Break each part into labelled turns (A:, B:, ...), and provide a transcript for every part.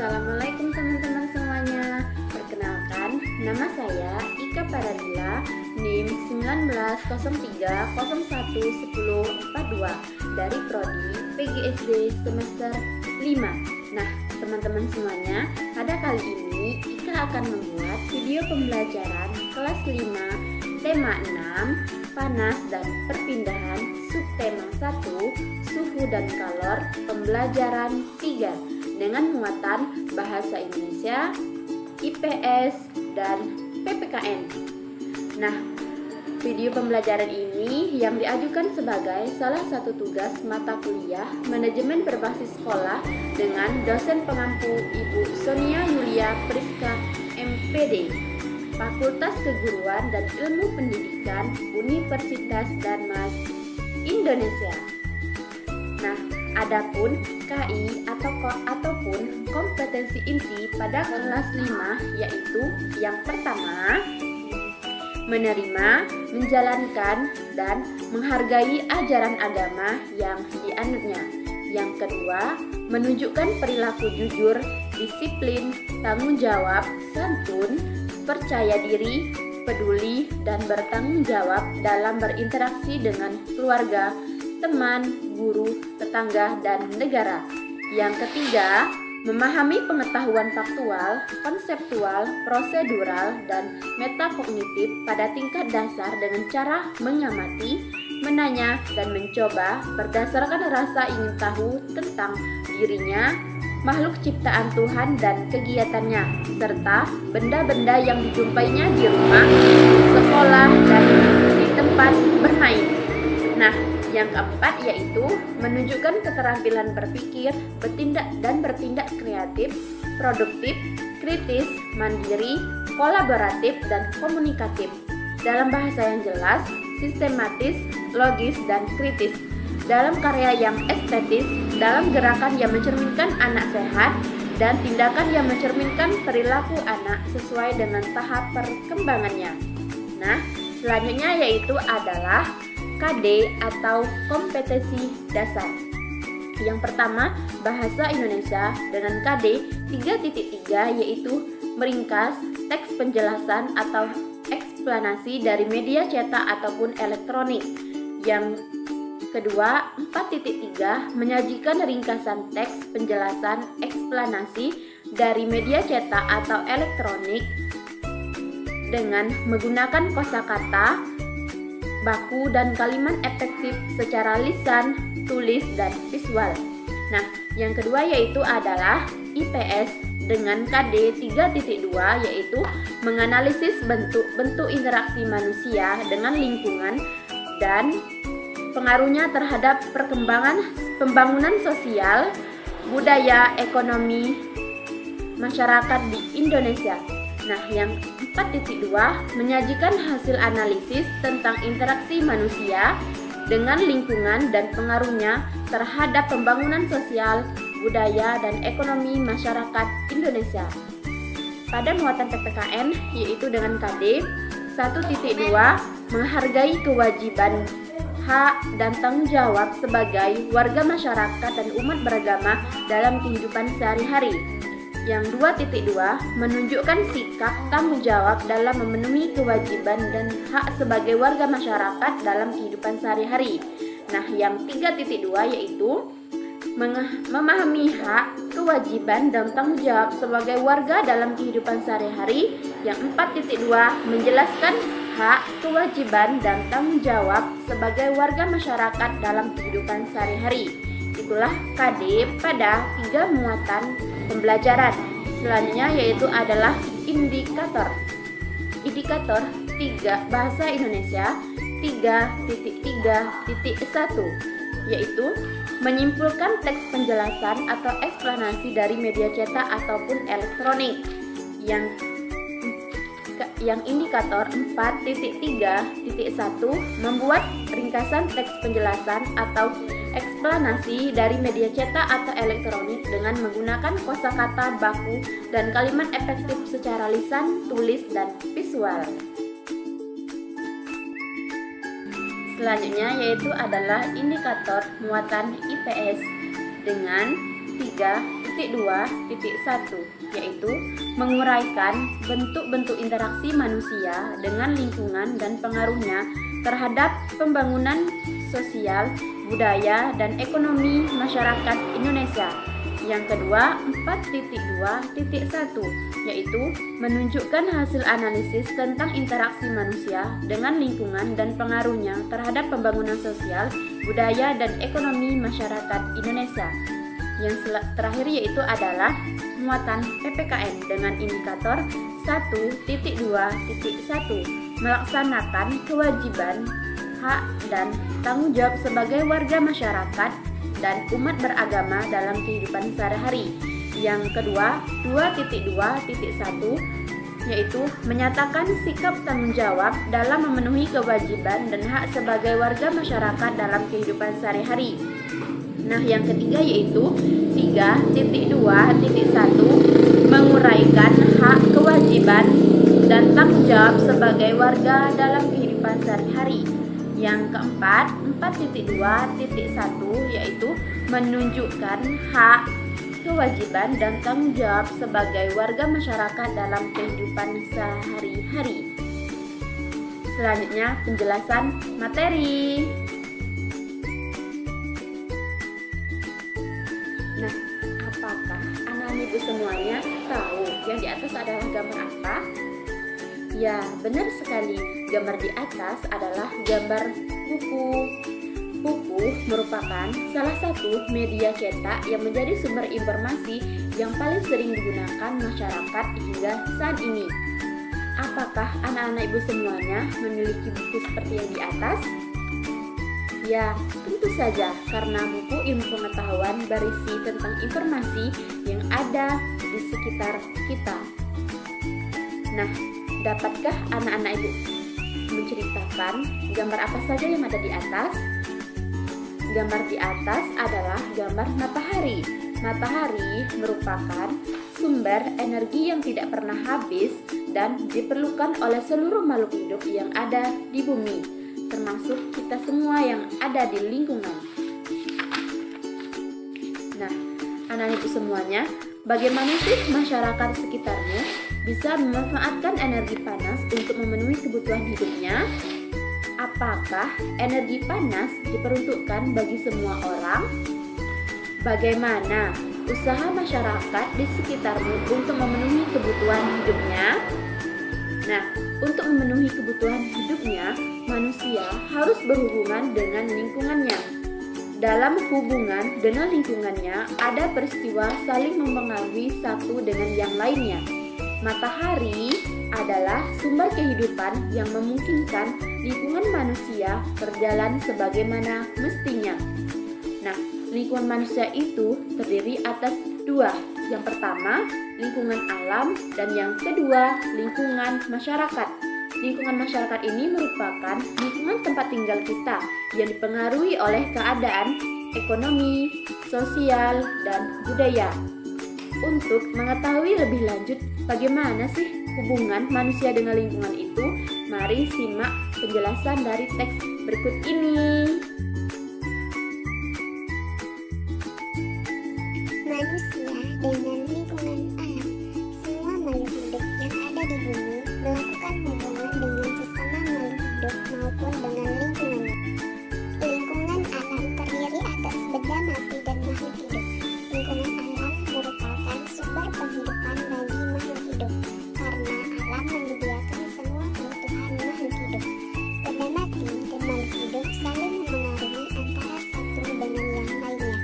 A: Assalamualaikum teman-teman semuanya. Perkenalkan, nama saya Ika Paradila, NIM 1903011042 dari Prodi PGSD semester 5. Nah, teman-teman semuanya, pada kali ini Ika akan membuat video pembelajaran kelas 5, tema 6, panas dan perpindahan, subtema 1, suhu dan kalor, pembelajaran 3, dengan muatan bahasa Indonesia, IPS, dan PPKN. Nah, video pembelajaran ini yang diajukan sebagai salah satu tugas mata kuliah manajemen berbasis sekolah dengan dosen pengampu Ibu Sonia Yulia Priska, MPD, Fakultas Keguruan dan Ilmu Pendidikan Universitas Darmas, Indonesia. Nah, adapun KI ataupun kompetensi inti pada kelas 5 yaitu yang pertama, menerima, menjalankan, dan menghargai ajaran agama yang dianutnya. Yang kedua, menunjukkan perilaku jujur, disiplin, tanggung jawab, santun, percaya diri, peduli, dan bertanggung jawab dalam berinteraksi dengan keluarga, teman, guru, tetangga, dan negara. Yang ketiga, memahami pengetahuan faktual, konseptual, prosedural, dan metakognitif pada tingkat dasar dengan cara mengamati, menanya, dan mencoba berdasarkan rasa ingin tahu tentang dirinya, makhluk ciptaan Tuhan dan kegiatannya, serta benda-benda yang dijumpainya di rumah, sekolah, dan di tempat bermain. Nah, yang keempat yaitu menunjukkan keterampilan berpikir, bertindak kreatif, produktif, kritis, mandiri, kolaboratif, dan komunikatif. Dalam bahasa yang jelas, sistematis, logis, dan kritis. Dalam karya yang estetis, dalam gerakan yang mencerminkan anak sehat, dan tindakan yang mencerminkan perilaku anak sesuai dengan tahap perkembangannya. Nah, selanjutnya yaitu adalah KD atau kompetensi dasar. Yang pertama, bahasa Indonesia dengan KD 3.3 yaitu meringkas teks penjelasan atau eksplanasi dari media cetak ataupun elektronik. Yang kedua, 4.3 menyajikan ringkasan teks penjelasan eksplanasi dari media cetak atau elektronik dengan menggunakan kosakata, baku, dan kalimat efektif secara lisan, tulis, dan visual. Nah, yang kedua yaitu adalah IPS dengan KD 3.2 yaitu menganalisis bentuk-bentuk interaksi manusia dengan lingkungan dan pengaruhnya terhadap pembangunan sosial, budaya, ekonomi, masyarakat di Indonesia. Nah, yang 4.2 menyajikan hasil analisis tentang interaksi manusia dengan lingkungan dan pengaruhnya terhadap pembangunan sosial, budaya, dan ekonomi masyarakat Indonesia. Pada muatan PPKN yaitu dengan KD 1.2 menghargai kewajiban, hak, dan tanggung jawab sebagai warga masyarakat dan umat beragama dalam kehidupan sehari-hari. Yang 2.2 menunjukkan sikap tanggung jawab dalam memenuhi kewajiban dan hak sebagai warga masyarakat dalam kehidupan sehari-hari. Nah, yang 3.2 yaitu memahami hak, kewajiban, dan tanggung jawab sebagai warga dalam kehidupan sehari-hari. Yang 4.2 menjelaskan hak, kewajiban, dan tanggung jawab sebagai warga masyarakat dalam kehidupan sehari-hari. Itulah KD pada 3 muatan pembelajaran. Selanjutnya yaitu adalah indikator. Indikator 3 bahasa Indonesia 3.3.1 yaitu menyimpulkan teks penjelasan atau eksplanasi dari media cetak ataupun elektronik. Yang indikator 4.3.1 membuat ringkasan teks penjelasan atau eksplanasi dari media cetak atau elektronik dengan menggunakan kosakata, baku, dan kalimat efektif secara lisan, tulis, dan visual. Selanjutnya yaitu adalah indikator muatan IPS. dengan 3.2.1, yaitu menguraikan bentuk-bentuk interaksi manusia dengan lingkungan dan pengaruhnya terhadap pembangunan sosial, budaya, dan ekonomi masyarakat Indonesia. Yang kedua, 4.2.1, yaitu menunjukkan hasil analisis tentang interaksi manusia dengan lingkungan dan pengaruhnya terhadap pembangunan sosial, budaya, dan ekonomi masyarakat Indonesia. Yang terakhir yaitu adalah muatan PPKN dengan indikator 1.2.1, melaksanakan kewajiban, hak, dan tanggung jawab sebagai warga masyarakat dan umat beragama dalam kehidupan sehari-hari. Yang kedua, 2.2.1, yaitu menyatakan sikap tanggung jawab dalam memenuhi kewajiban dan hak sebagai warga masyarakat dalam kehidupan sehari-hari. Nah, yang ketiga yaitu 3.2.1, menguraikan hak, kewajiban, dan tanggung jawab sebagai warga dalam kehidupan sehari-hari. Yang keempat, 4.2.1, yaitu menunjukkan hak, kewajiban, dan tanggung jawab sebagai warga masyarakat dalam kehidupan sehari-hari. Selanjutnya, penjelasan materi. Nah, apakah anak-anak ibu semuanya tahu yang di atas adalah gambar apa? Ya, benar sekali. Gambar di atas adalah gambar buku. Buku merupakan salah satu media cetak yang menjadi sumber informasi yang paling sering digunakan masyarakat hingga saat ini. Apakah anak-anak ibu semuanya memiliki buku seperti yang di atas? Ya, tentu saja, karena buku ilmu pengetahuan berisi tentang informasi yang ada di sekitar kita. Nah, dapatkah anak-anak ibu menceritakan gambar apa saja yang ada di atas? Gambar di atas adalah gambar matahari. Matahari merupakan sumber energi yang tidak pernah habis dan diperlukan oleh seluruh makhluk hidup yang ada di bumi, termasuk kita semua yang ada di lingkungan. Nah, anak-anak ibu semuanya, bagaimana sih masyarakat sekitarmu bisa memanfaatkan energi panas untuk memenuhi kebutuhan hidupnya? Apakah energi panas diperuntukkan bagi semua orang? Bagaimana usaha masyarakat di sekitarmu untuk memenuhi kebutuhan hidupnya? Nah, untuk memenuhi kebutuhan hidupnya, manusia harus berhubungan dengan lingkungannya. Dalam hubungan dengan lingkungannya, ada peristiwa saling mempengaruhi satu dengan yang lainnya. Matahari adalah sumber kehidupan yang memungkinkan lingkungan manusia berjalan sebagaimana mestinya. Nah, lingkungan manusia itu terdiri atas dua. Yang pertama, lingkungan alam, dan yang kedua, lingkungan masyarakat. Lingkungan masyarakat ini merupakan lingkungan tempat tinggal kita yang dipengaruhi oleh keadaan ekonomi, sosial, dan budaya. Untuk mengetahui lebih lanjut bagaimana sih hubungan manusia dengan lingkungan itu, mari simak penjelasan dari teks berikut ini.
B: Manusia dengan lingkungan alam. Semua makhluk hidup yang ada di bumi melakukan hubungan dengan sesama makhluk hidup maupun dengan lingkungannya. Lingkungan alam terdiri atas benda mati dan makhluk hidup. Lingkungan alam merupakan sumber penghidupan bagi makhluk hidup karena alam menyediakan semua kebutuhan makhluk hidup. Benda mati dan makhluk hidup saling memengaruhi antara satu dengan yang lainnya.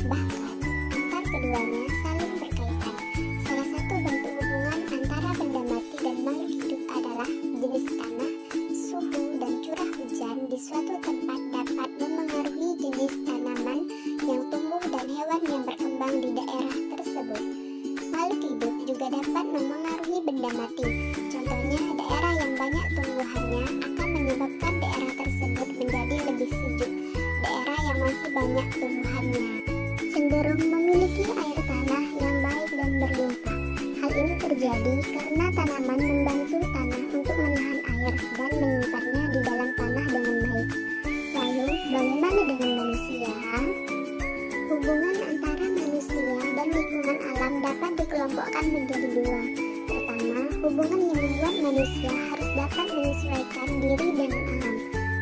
B: Bahkan antar keduanya saling berkaitan. Salah satu bentuk hubungan antara benda mati dan makhluk hidup adalah jenis tanah, suhu, dan curah hujan di suatu tempat dapat memengaruhi jenis tanaman yang tumbuh dan hewan yang berkembang di daerah tersebut. Makhluk hidup juga dapat memengaruhi benda mati. Contohnya, daerah yang banyak tumbuhannya akan menyebabkan daerah tersebut menjadi lebih sejuk. Daerah yang masih banyak tumbuhannya cenderung memiliki air tanah yang baik dan berlimpah. Hal ini terjadi karena tanaman membantu tanah untuk menahan air dan menyimpannya di dalam tanah dengan baik. Lalu, bagaimana dengan manusia? Hubungan antara dikelompokkan menjadi dua. Pertama, hubungan yang membuat manusia harus dapat menyesuaikan diri dengan alam.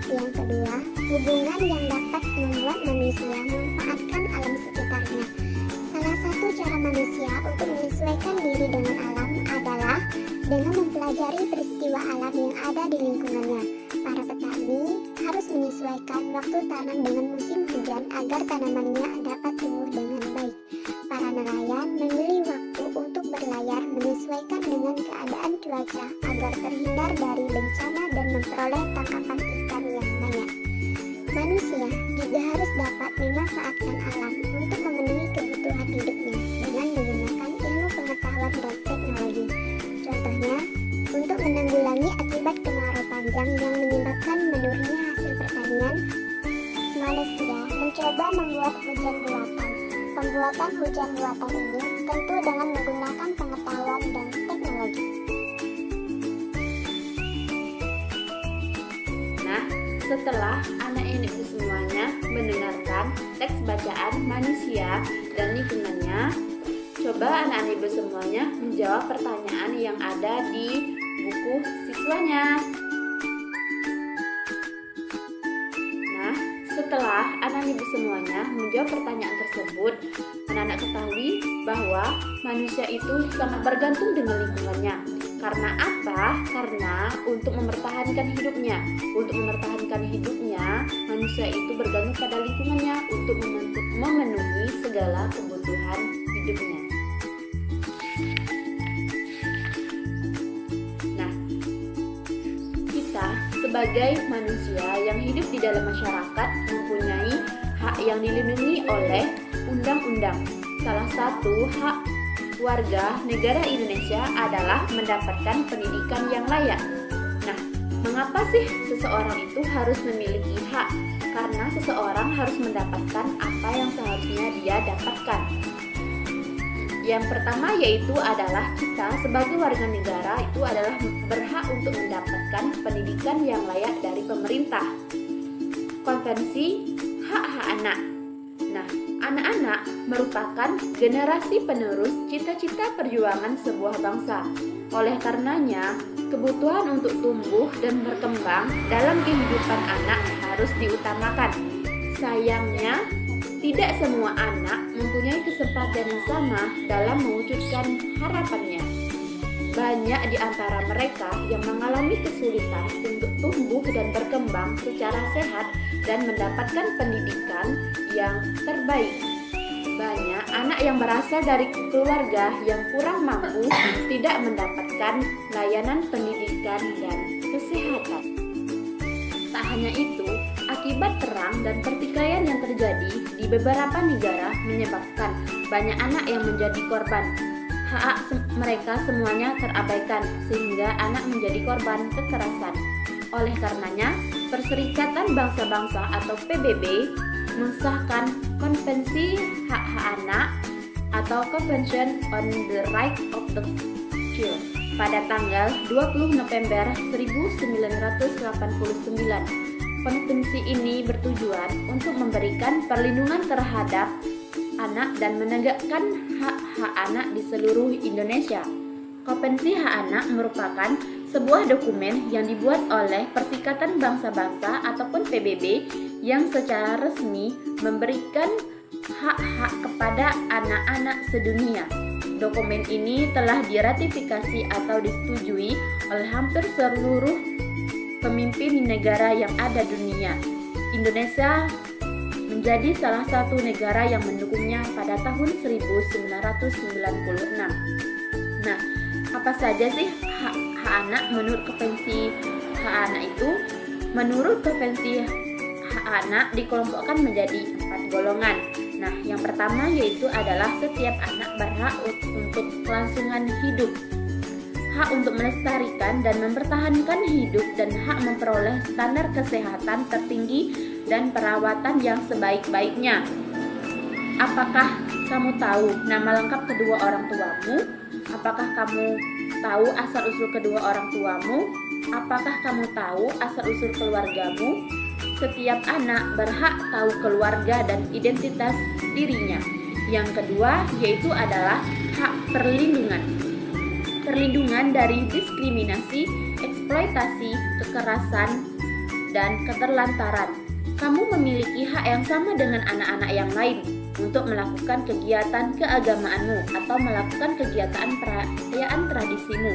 B: Yang kedua, hubungan yang dapat membuat manusia memanfaatkan alam sekitarnya. Salah satu cara manusia untuk menyesuaikan diri dengan alam adalah dengan mempelajari peristiwa alam yang ada di lingkungannya. Para petani harus menyesuaikan waktu tanam dengan musim hujan agar tanamannya dapat tumbuh dengan baik. Para nelayan memilih waktu untuk berlayar menyesuaikan dengan keadaan cuaca agar terhindar dari bencana dan memperoleh tangkapan ikan yang banyak. Manusia juga harus dapat memanfaatkan alam untuk memenuhi kebutuhan hidupnya dengan menggunakan ilmu pengetahuan dan teknologi. Contohnya, untuk menanggulangi akibat kemarau panjang yang menyebabkan menurunnya hasil pertanian, Malaysia mencoba membuat hujan buatan. Pembuatan hujan buatan ini tentu dengan menggunakan pengetahuan dan teknologi.
A: Nah, setelah anak ini semuanya mendengarkan teks bacaan manusia dan lingkungannya, coba anak-anak ibu semuanya menjawab pertanyaan yang ada di buku siswanya. Nah, setelah anak-anak ibu semuanya menjawab pertanyaan tersebut, anak-anak ketahui bahwa manusia itu sangat bergantung dengan lingkungannya. Karena apa? Karena untuk mempertahankan hidupnya. Untuk mempertahankan hidupnya, manusia itu bergantung pada lingkungannya untuk memenuhi segala kebutuhan hidupnya. Nah, kita sebagai manusia yang hidup di dalam masyarakat mempunyai hak yang dilindungi oleh undang-undang. Salah satu hak warga negara Indonesia adalah mendapatkan pendidikan yang layak. Nah, mengapa sih seseorang itu harus memiliki hak? Karena seseorang harus mendapatkan apa yang seharusnya dia dapatkan. Yang pertama yaitu adalah kita sebagai warga negara itu adalah berhak untuk mendapatkan pendidikan yang layak dari pemerintah. Konvensi Hak-Hak Anak. Nah, anak-anak merupakan generasi penerus cita-cita perjuangan sebuah bangsa. Oleh karenanya, kebutuhan untuk tumbuh dan berkembang dalam kehidupan anak harus diutamakan. Sayangnya, tidak semua anak mempunyai kesempatan yang sama dalam mewujudkan harapannya. Banyak di antara mereka yang mengalami kesulitan untuk tumbuh dan berkembang secara sehat dan mendapatkan pendidikan yang terbaik. Banyak anak yang berasal dari keluarga yang kurang mampu tidak mendapatkan layanan pendidikan dan kesehatan. Tak hanya itu, akibat perang dan pertikaian yang terjadi di beberapa negara menyebabkan banyak anak yang menjadi korban. Hak mereka semuanya terabaikan sehingga anak menjadi korban kekerasan. Oleh karenanya, Perserikatan Bangsa-Bangsa atau PBB mengesahkan Konvensi Hak-Hak Anak atau Convention on the Rights of the Child pada tanggal 20 November 1989. Konvensi ini bertujuan untuk memberikan perlindungan terhadap anak dan menegakkan hak-hak anak di seluruh Indonesia. Konvensi Hak Anak merupakan sebuah dokumen yang dibuat oleh Perserikatan Bangsa-Bangsa ataupun PBB yang secara resmi memberikan hak-hak kepada anak-anak sedunia. Dokumen ini telah diratifikasi atau disetujui oleh hampir seluruh pemimpin negara yang ada di dunia. Indonesia menjadi salah satu negara yang mendukungnya pada tahun 1996. Nah, apa saja sih hak anak menurut Konvensi Hak Anak itu? Menurut Konvensi Hak Anak dikelompokkan menjadi 4 golongan. Nah, yang pertama yaitu adalah setiap anak berhak untuk kelangsungan hidup, hak untuk melestarikan dan mempertahankan hidup, dan hak memperoleh standar kesehatan tertinggi dan perawatan yang sebaik-baiknya. Apakah kamu tahu nama lengkap kedua orang tuamu? Apakah kamu tahu asal-usul kedua orang tuamu? Apakah kamu tahu asal-usul keluargamu? Setiap anak berhak tahu keluarga dan identitas dirinya. Yang kedua yaitu adalah hak perlindungan. Perlindungan dari diskriminasi, eksploitasi, kekerasan, dan keterlantaran. Kamu memiliki hak yang sama dengan anak-anak yang lain untuk melakukan kegiatan keagamaanmu atau melakukan kegiatan perayaan tradisimu.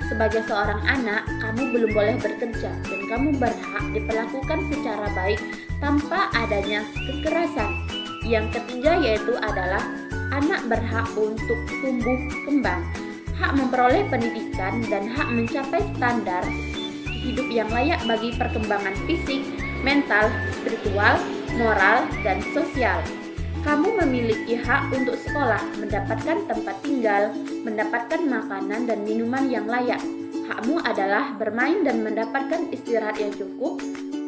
A: Sebagai seorang anak, kamu belum boleh bekerja dan kamu berhak diperlakukan secara baik tanpa adanya kekerasan. Yang ketiga yaitu adalah anak berhak untuk tumbuh kembang, hak memperoleh pendidikan dan hak mencapai standar hidup yang layak bagi perkembangan fisik, mental, spiritual, moral, dan sosial. Kamu memiliki hak untuk sekolah, mendapatkan tempat tinggal, mendapatkan makanan dan minuman yang layak. Hakmu adalah bermain dan mendapatkan istirahat yang cukup,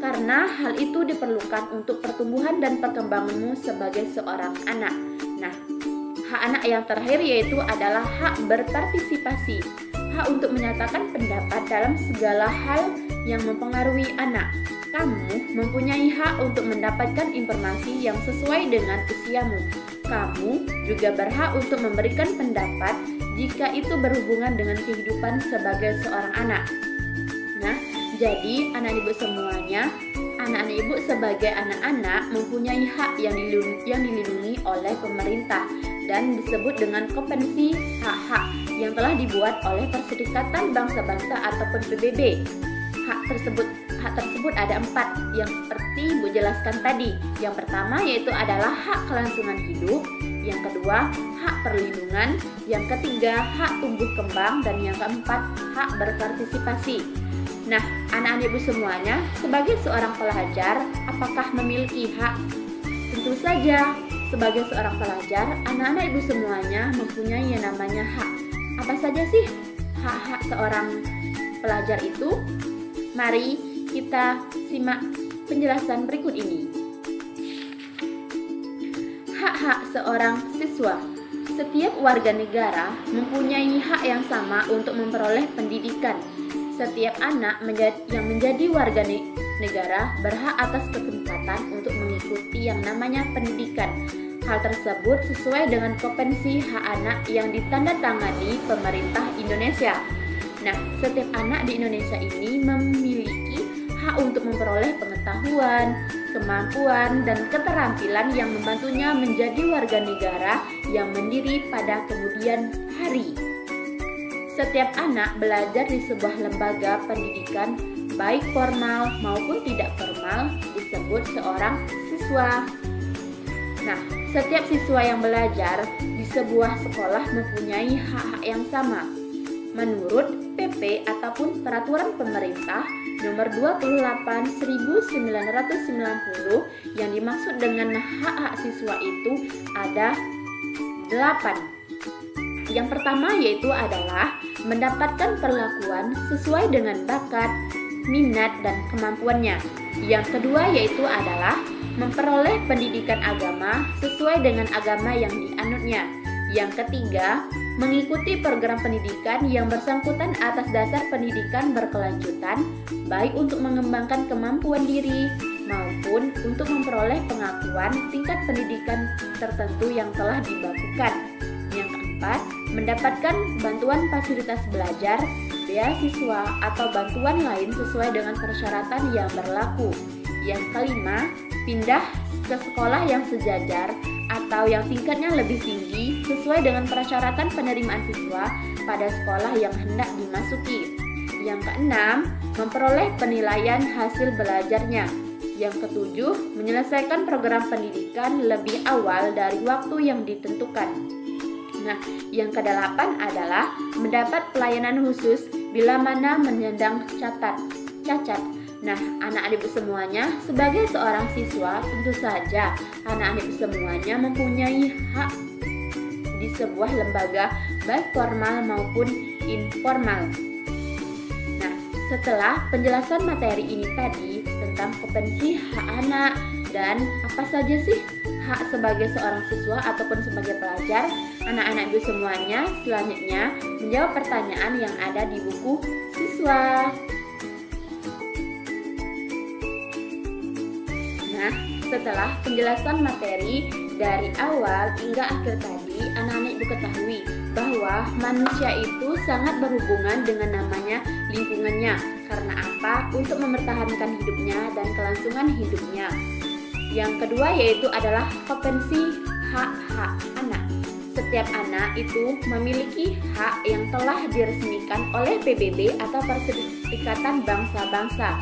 A: karena hal itu diperlukan untuk pertumbuhan dan perkembanganmu sebagai seorang anak. Nah, hak anak yang terakhir yaitu adalah hak berpartisipasi, hak untuk menyatakan pendapat dalam segala hal yang mempengaruhi anak. Kamu mempunyai hak untuk mendapatkan informasi yang sesuai dengan usiamu. Kamu juga berhak untuk memberikan pendapat jika itu berhubungan dengan kehidupan sebagai seorang anak. Nah, jadi anak ibu semuanya, anak-anak ibu sebagai anak-anak mempunyai hak yang dilindungi oleh pemerintah dan disebut dengan Konvensi Hak-Hak yang telah dibuat oleh Perserikatan Bangsa-Bangsa ataupun PBB. Hak tersebut ada 4 yang seperti Ibu jelaskan tadi. Yang pertama yaitu adalah hak kelangsungan hidup, yang kedua hak perlindungan, yang ketiga hak tumbuh kembang, dan yang keempat hak berpartisipasi. Nah, anak-anak ibu semuanya, sebagai seorang pelajar, apakah memiliki hak? Tentu saja, sebagai seorang pelajar, anak-anak ibu semuanya mempunyai yang namanya hak. Apa saja sih hak-hak seorang pelajar itu? Mari kita simak penjelasan berikut ini. Hak-hak seorang siswa. Setiap warga negara mempunyai hak yang sama untuk memperoleh pendidikan. Setiap anak yang menjadi warga negara berhak atas kesempatan untuk mengikuti yang namanya pendidikan. Hal tersebut sesuai dengan Konvensi Hak Anak yang ditandatangani pemerintah Indonesia. Nah, setiap anak di Indonesia ini memiliki hak untuk memperoleh pengetahuan, kemampuan, dan keterampilan yang membantunya menjadi warga negara yang mandiri pada kemudian hari. Setiap anak belajar di sebuah lembaga pendidikan, baik formal maupun tidak formal, disebut seorang siswa. Nah, setiap siswa yang belajar di sebuah sekolah mempunyai hak-hak yang sama. Menurut PP ataupun Peraturan Pemerintah Nomor 28/1990, yang dimaksud dengan hak-hak siswa itu ada 8. Yang pertama yaitu adalah mendapatkan perlakuan sesuai dengan bakat, minat, dan kemampuannya. Yang kedua yaitu adalah memperoleh pendidikan agama sesuai dengan agama yang dianutnya. Yang ketiga, mengikuti program pendidikan yang bersangkutan atas dasar pendidikan berkelanjutan, baik untuk mengembangkan kemampuan diri maupun untuk memperoleh pengakuan tingkat pendidikan tertentu yang telah dibakukan. Yang keempat, mendapatkan bantuan fasilitas belajar, beasiswa, atau bantuan lain sesuai dengan persyaratan yang berlaku. Yang kelima, pindah ke sekolah yang sejajar atau yang tingkatnya lebih tinggi sesuai dengan persyaratan penerimaan siswa pada sekolah yang hendak dimasuki. Yang keenam, memperoleh penilaian hasil belajarnya. Yang ketujuh, menyelesaikan program pendidikan lebih awal dari waktu yang ditentukan. Nah, yang kedelapan adalah mendapat pelayanan khusus bila mana menyandang cacat. Nah, anak-anak ibu semuanya, sebagai seorang siswa, tentu saja anak-anak ibu semuanya mempunyai hak di sebuah lembaga baik formal maupun informal. Nah, setelah penjelasan materi ini tadi tentang Konvensi Hak Anak dan apa saja sih hak sebagai seorang siswa ataupun sebagai pelajar, anak-anak ibu semuanya selanjutnya menjawab pertanyaan yang ada di buku siswa. Nah, Setelah penjelasan materi dari awal hingga akhir tadi, anak-anak ibu ketahui bahwa manusia itu sangat berhubungan dengan namanya lingkungannya. Karena apa? Untuk mempertahankan hidupnya dan kelangsungan hidupnya. Yang kedua yaitu adalah kompetensi hak-hak anak. Setiap anak itu memiliki hak yang telah diresmikan oleh PBB atau Perserikatan Bangsa-Bangsa.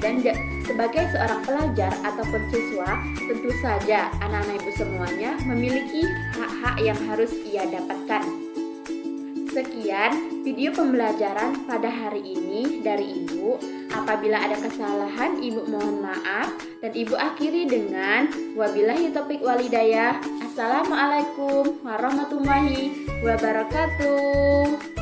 A: Dan sebagai seorang pelajar ataupun siswa, tentu saja anak-anak ibu semuanya memiliki hak-hak yang harus ia dapatkan. Sekian video pembelajaran pada hari ini dari ibu. Apabila ada kesalahan, ibu mohon maaf. Dan ibu akhiri dengan wabillahi taufiq walhidayah. Assalamualaikum warahmatullahi wabarakatuh.